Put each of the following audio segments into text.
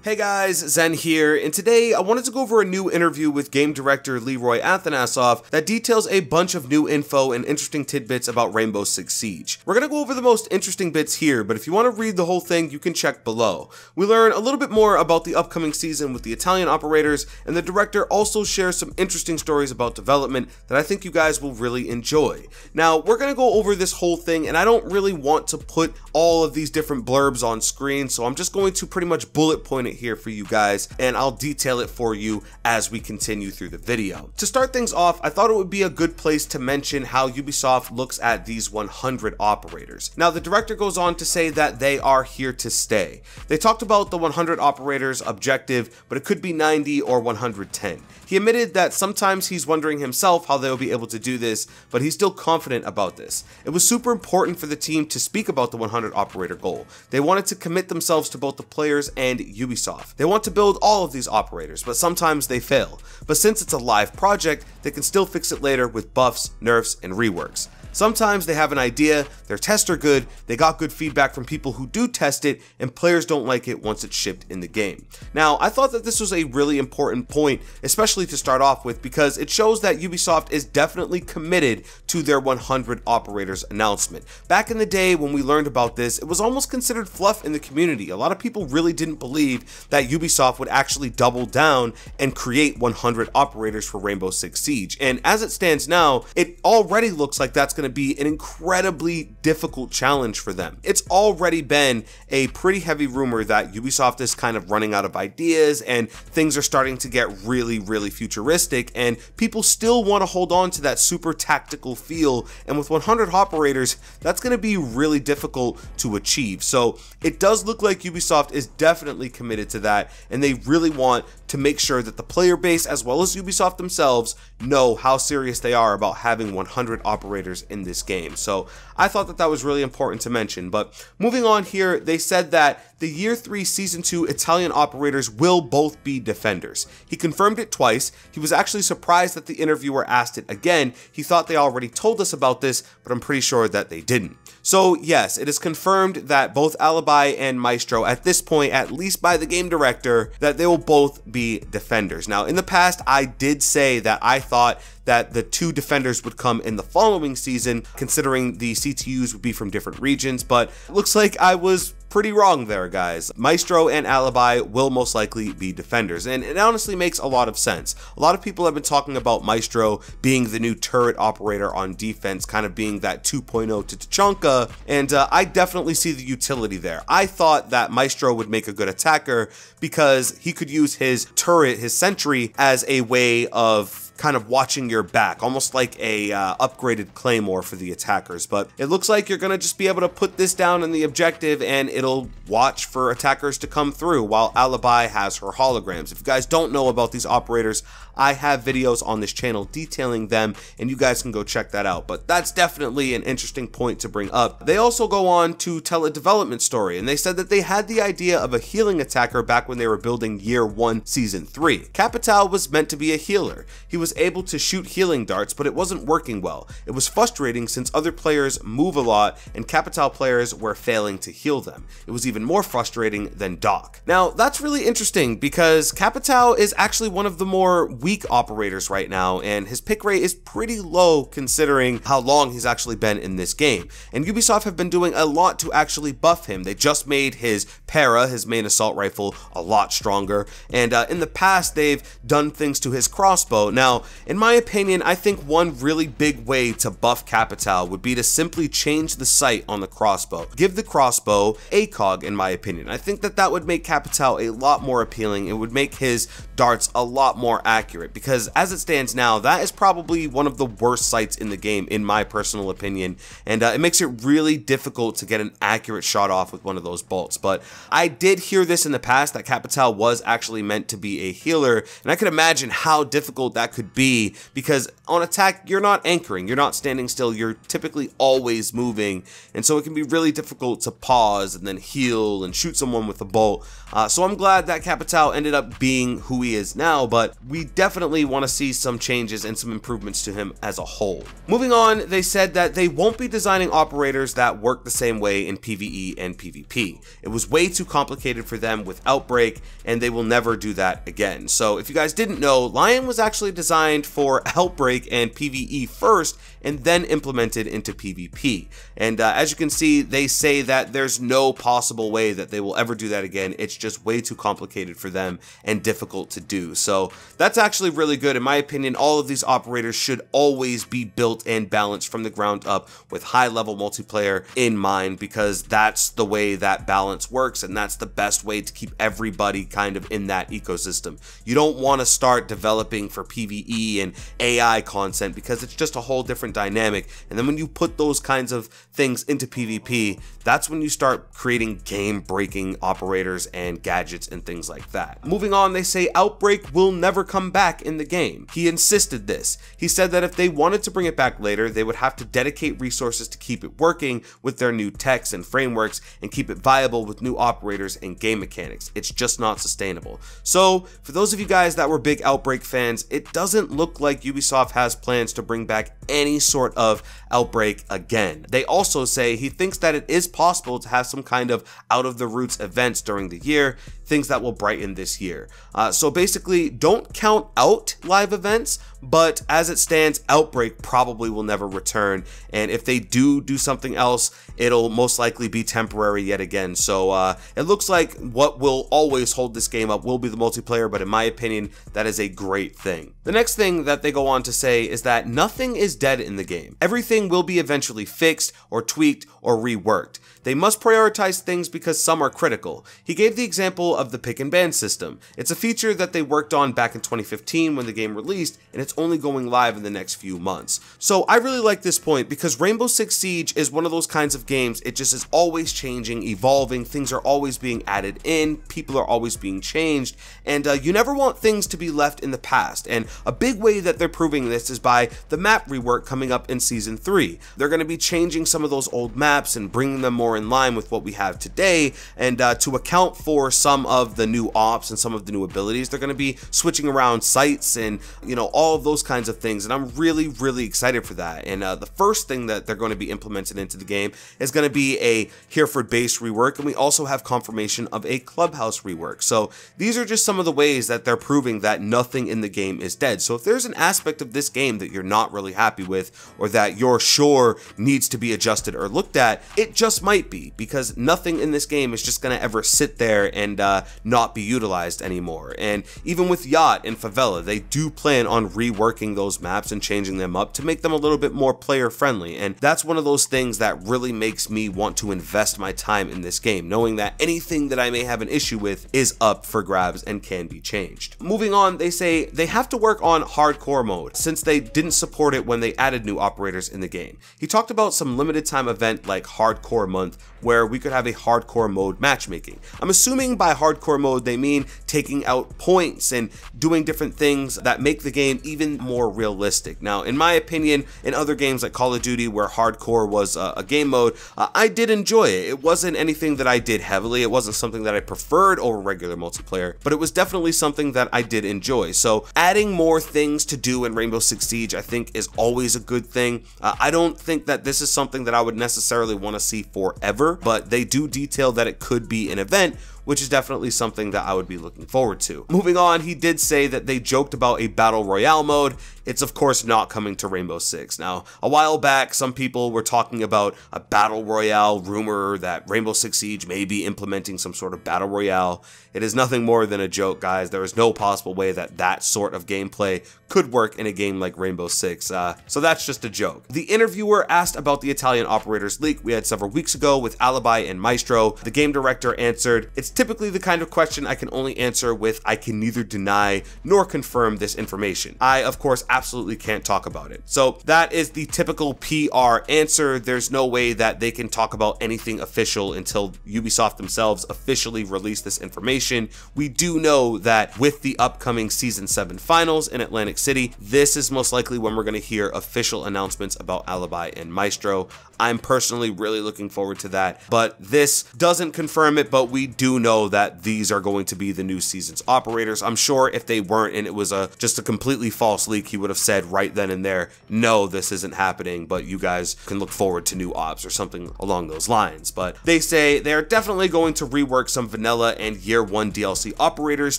Hey guys, Zen here, and today I wanted to go over a new interview with game director Leroy Athanasov that details a bunch of new info and interesting tidbits about Rainbow Six Siege. We're gonna go over the most interesting bits here, but if you want to read the whole thing, you can check below. We learn a little bit more about the upcoming season with the Italian operators, and the director also shares some interesting stories about development that I think you guys will really enjoy. Now, we're gonna go over this whole thing, and I don't really want to put all of these different blurbs on screen, so I'm just going to pretty much bullet point it here for you guys, and I'll detail it for you as we continue through the video. To start things off, I thought it would be a good place to mention how Ubisoft looks at these 100 operators. Now, the director goes on to say that they are here to stay. They talked about the 100 operators objective, but it could be 90 or 110. He admitted that sometimes he's wondering himself how they'll be able to do this, but he's still confident about this. It was super important for the team to speak about the 100 operator goal. They wanted to commit themselves to both the players and Ubisoft. They want to build all of these operators, but sometimes they fail. But since it's a live project, they can still fix it later with buffs, nerfs, and reworks. Sometimes they have an idea, their tests are good, they got good feedback from people who do test it, and players don't like it once it's shipped in the game. Now, I thought that this was a really important point, especially to start off with, because it shows that Ubisoft is definitely committed to their 100 operators announcement. Back in the day when we learned about this, it was almost considered fluff in the community. A lot of people really didn't believe that Ubisoft would actually double down and create 100 operators for Rainbow Six Siege. And as it stands now, it already looks like that's going to be an incredibly difficult challenge for them. It's already been a pretty heavy rumor that Ubisoft is kind of running out of ideas and things are starting to get really futuristic, and people still want to hold on to that super tactical feel, and with 100 operators, that's going to be really difficult to achieve. So it does look like Ubisoft is definitely committed to that, and they really want to make sure that the player base as well as Ubisoft themselves know how serious they are about having 100 operators in this game. So I thought that that was really important to mention. But moving on here, they said that the Year 3 Season 2 Italian operators will both be defenders. He confirmed it twice. He was actually surprised that the interviewer asked it again. He thought they already told us about this, but I'm pretty sure that they didn't. So yes, it is confirmed that both Alibi and Maestro at this point, at least by the game director, that they will both be defenders. Now, in the past, I did say that I thought that the two defenders would come in the following season, considering the CTUs would be from different regions, but it looks like I was pretty wrong there, guys. Maestro and Alibi will most likely be defenders, and it honestly makes a lot of sense. A lot of people have been talking about Maestro being the new turret operator on defense, kind of being that 2.0 to Tachanka, and I definitely see the utility there. I thought that Maestro would make a good attacker because he could use his turret, his sentry, as a way of kind of watching your back, almost like a upgraded claymore for the attackers. But it looks like you're gonna just be able to put this down in the objective and it'll watch for attackers to come through, while Alibi has her holograms. If you guys don't know about these operators, I have videos on this channel detailing them, and you guys can go check that out. But that's definitely an interesting point to bring up. They also go on to tell a development story, and they said that they had the idea of a healing attacker back when they were building Year 1 Season 3. Capital was meant to be a healer. He was able to shoot healing darts, but it wasn't working well. It was frustrating since other players move a lot, and Capital players were failing to heal them. It was even more frustrating than Doc. Now, that's really interesting because Capital is actually one of the more weak operators right now, and his pick rate is pretty low considering how long he's actually been in this game. And Ubisoft have been doing a lot to actually buff him. They just made his Para, his main assault rifle, a lot stronger, and in the past they've done things to his crossbow. Now, in my opinion, I think one really big way to buff Capital would be to simply change the sight on the crossbow. Give the crossbow ACOG, in my opinion. I think that that would make Capital a lot more appealing. It would make his darts a lot more accurate, because as it stands now, that is probably one of the worst sights in the game, in my personal opinion, and it makes it really difficult to get an accurate shot off with one of those bolts. But I did hear this in the past, that Capital was actually meant to be a healer, and I could imagine how difficult that could could be, because on attack, you're not anchoring, you're not standing still, you're typically always moving, and so it can be really difficult to pause and then heal and shoot someone with a bolt. So I'm glad that Capitao ended up being who he is now, but we definitely want to see some changes and some improvements to him as a whole. Moving on, they said that they won't be designing operators that work the same way in PvE and PvP. It was way too complicated for them with Outbreak, and they will never do that again. So if you guys didn't know, Lion was actually designed for Outbreak and PvE first, and then implemented into PvP. And as you can see, they say that there's no possible way that they will ever do that again. It's just way too complicated for them and difficult to do. So that's actually really good. In my opinion, all of these operators should always be built and balanced from the ground up with high-level multiplayer in mind, because that's the way that balance works, and that's the best way to keep everybody kind of in that ecosystem. You don't want to start developing for PvE and AI content, because it's just a whole different dynamic, and then when you put those kinds of things into PvP, that's when you start creating game-breaking operators and gadgets and things like that. Moving on, they say Outbreak will never come back in the game. He insisted this. He said that if they wanted to bring it back later, they would have to dedicate resources to keep it working with their new techs and frameworks and keep it viable with new operators and game mechanics. It's just not sustainable. So for those of you guys that were big Outbreak fans, it doesn't look like Ubisoft has plans to bring back any sort of Outbreak again. They also say he thinks that it is possible to have some kind of out of the roots events during the year, things that will brighten this year. So basically, don't count out live events, but as it stands, Outbreak probably will never return, and if they do something else, it'll most likely be temporary yet again. So it looks like what will always hold this game up will be the multiplayer, but in my opinion, that is a great thing. The next thing that they go on to say is that nothing is dead in the game. Everything will be eventually fixed or tweaked or reworked. They must prioritize things because some are critical. He gave the example of the pick and ban system. It's a feature that they worked on back in 2015 when the game released, and it's only going live in the next few months. So I really like this point, because Rainbow Six Siege is one of those kinds of games, it just is always changing, evolving, things are always being added in, people are always being changed, and you never want things to be left in the past. And a big way that they're proving this is by the map rework coming up in Season 3. They're going to be changing some of those old maps and bringing them more in line with what we have today, and to account for some of the new ops and some of the new abilities, they're going to be switching around sites and, you know, all of those kinds of things, and I'm really excited for that. And the first thing that they're going to be implemented into the game is going to be a Hereford base rework, and we also have confirmation of a clubhouse rework. So these are just some of the ways that they're proving that nothing in the game is dead. So if there's an aspect of this game that you're not really happy with, or that you're sure needs to be adjusted or looked at, it just might be, because nothing in this game is just going to ever sit there and not be utilized anymore. And even with Yacht and Favela, they do plan on reworking those maps and changing them up to make them a little bit more player friendly, and that's one of those things that really makes me want to invest my time in this game, knowing that anything that I may have an issue with is up for grabs and can be changed. Moving on, they say they have to work on hardcore mode, since they didn't support it when they added new operators in the game. He talked about some limited time event like Hardcore Month, where we could have a hardcore mode matchmaking. I'm assuming by hardcore mode they mean taking out points and doing different things that make the game even more realistic. Now, in my opinion, in other games like Call of Duty where hardcore was a game mode, I did enjoy it. It wasn't anything that I did heavily, it wasn't something that I preferred over regular multiplayer, but it was definitely something that I did enjoy. So adding more things to do in Rainbow Six Siege I think is always a good thing. I don't think that this is something that I would necessarily want to see forever, but they do detail that it could be an event, which is definitely something that I would be looking forward to. Moving on, he did say that they joked about a Battle Royale mode. It's of course not coming to Rainbow Six. Now, a while back, some people were talking about a Battle Royale rumor that Rainbow Six Siege may be implementing some sort of Battle Royale. It is nothing more than a joke, guys. There is no possible way that that sort of gameplay could work in a game like Rainbow Six, so that's just a joke. The interviewer asked about the Italian operators leak we had several weeks ago with Alibi and Maestro. The game director answered, "It's typically the kind of question I can only answer with I can neither deny nor confirm this information. I, of course, absolutely can't talk about it. So that is the typical PR answer. There's no way that they can talk about anything official until Ubisoft themselves officially release this information. We do know that with the upcoming Season 7 finals in Atlantic City, this is most likely when we're going to hear official announcements about Alibi and Maestro. I'm personally really looking forward to that, but this doesn't confirm it, but we do know that these are going to be the new season's operators. I'm sure if they weren't and it was just a completely false leak, he would have said right then and there, no, this isn't happening, but you guys can look forward to new ops or something along those lines. But they say they are definitely going to rework some vanilla and year one DLC operators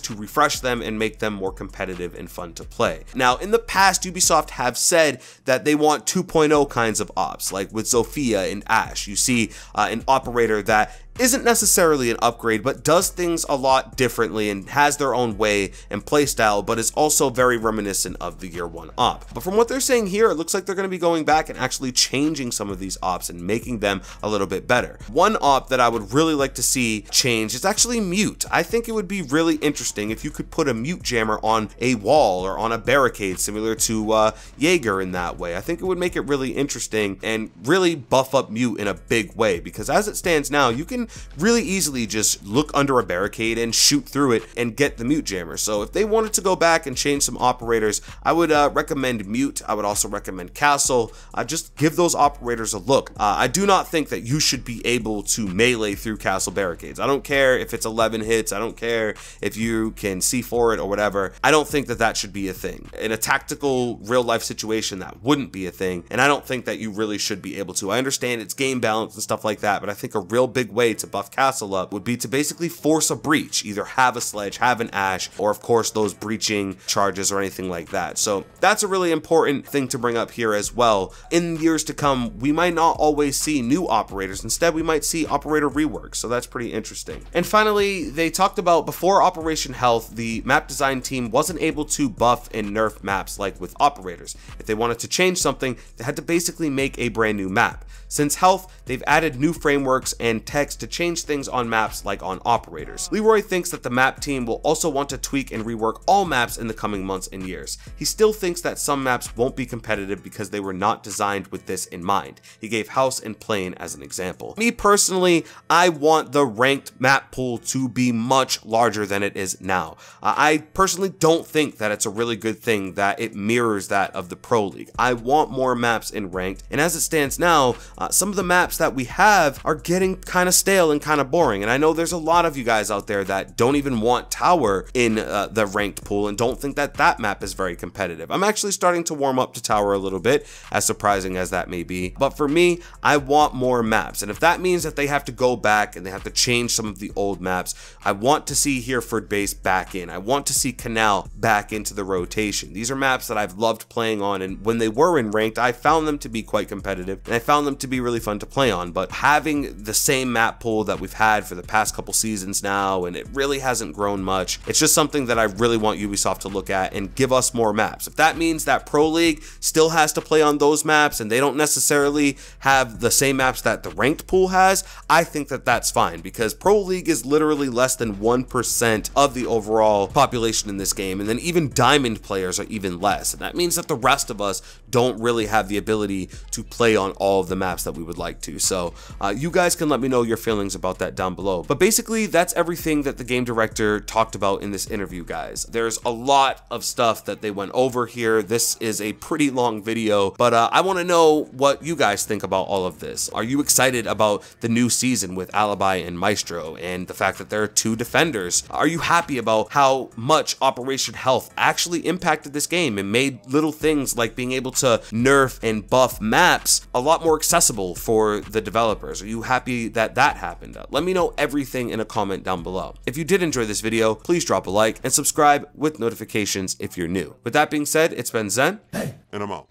to refresh them and make them more competitive and fun to play. Now, in the past, Ubisoft have said that they want 2.0 kinds of ops, like with Sophia and Ash. You see an operator that isn't necessarily an upgrade, but does things a lot differently and has their own way and playstyle, but is also very reminiscent of the year one op. But from what they're saying here, it looks like they're going to be going back and actually changing some of these ops and making them a little bit better. One op that I would really like to see change is actually mute. I think it would be really interesting if you could put a mute jammer on a wall or on a barricade similar to Jaeger in that way. I think it would make it really interesting and really buff up mute in a big way, because as it stands now, you can really easily just look under a barricade and shoot through it and get the mute jammer. So if they wanted to go back and change some operators, I would recommend mute. I would also recommend castle. Just give those operators a look. I do not think that you should be able to melee through castle barricades. I don't care if it's 11 hits. I don't care if you can C4 it or whatever. I don't think that that should be a thing. In a tactical real life situation, that wouldn't be a thing, and I don't think that you really should be able to. I understand it's game balance and stuff like that, but I think a real big way to buff castle up would be to basically force a breach, either have a sledge, have an ash, or of course those breaching charges or anything like that. So that's a really important thing to bring up here as well. In years to come, we might not always see new operators. Instead, we might see operator reworks, so that's pretty interesting. And finally, they talked about before Operation Health, the map design team wasn't able to buff and nerf maps like with operators. If they wanted to change something, they had to basically make a brand new map. Since Health, they've added new frameworks and text to change things on maps like on operators. Leroy thinks that the map team will also want to tweak and rework all maps in the coming months and years. He still thinks that some maps won't be competitive because they were not designed with this in mind. He gave House and Plane as an example. Me personally, I want the ranked map pool to be much larger than it is now. I personally don't think that it's a really good thing that it mirrors that of the Pro League. I want more maps in ranked, and as it stands now, some of the maps that we have are getting kind of stale and kind of boring. And I know there's a lot of you guys out there that don't even want Tower in the ranked pool and don't think that that map is very competitive. I'm actually starting to warm up to Tower a little bit, as surprising as that may be. But for me, I want more maps. And if that means that they have to go back and they have to change some of the old maps, I want to see Hereford Base back in. I want to see Canal back into the rotation. These are maps that I've loved playing on, and when they were in ranked, I found them to be quite competitive and I found them to be really fun to play on. But having the same map pool that we've had for the past couple seasons now, and it really hasn't grown much, it's just something that I really want Ubisoft to look at and give us more maps. If that means that Pro League still has to play on those maps and they don't necessarily have the same maps that the ranked pool has, I think that that's fine, because Pro League is literally less than 1% of the overall population in this game, and then even Diamond players are even less, and that means that the rest of us don't really have the ability to play on all of the maps that we would like to. So you guys can let me know your feelings about that down below. But basically, that's everything that the game director talked about in this interview, guys. There's a lot of stuff that they went over here. This is a pretty long video, but I want to know what you guys think about all of this. Are you excited about the new season with Alibi and Maestro and the fact that there are 2 defenders? Are you happy about how much Operation Health actually impacted this game and made little things like being able to nerf and buff maps a lot more accessible for the developers? Are you happy that that happened? Let me know everything in a comment down below. If you did enjoy this video, please drop a like and subscribe with notifications if you're new. With that being said, it's been Zen, and I'm out.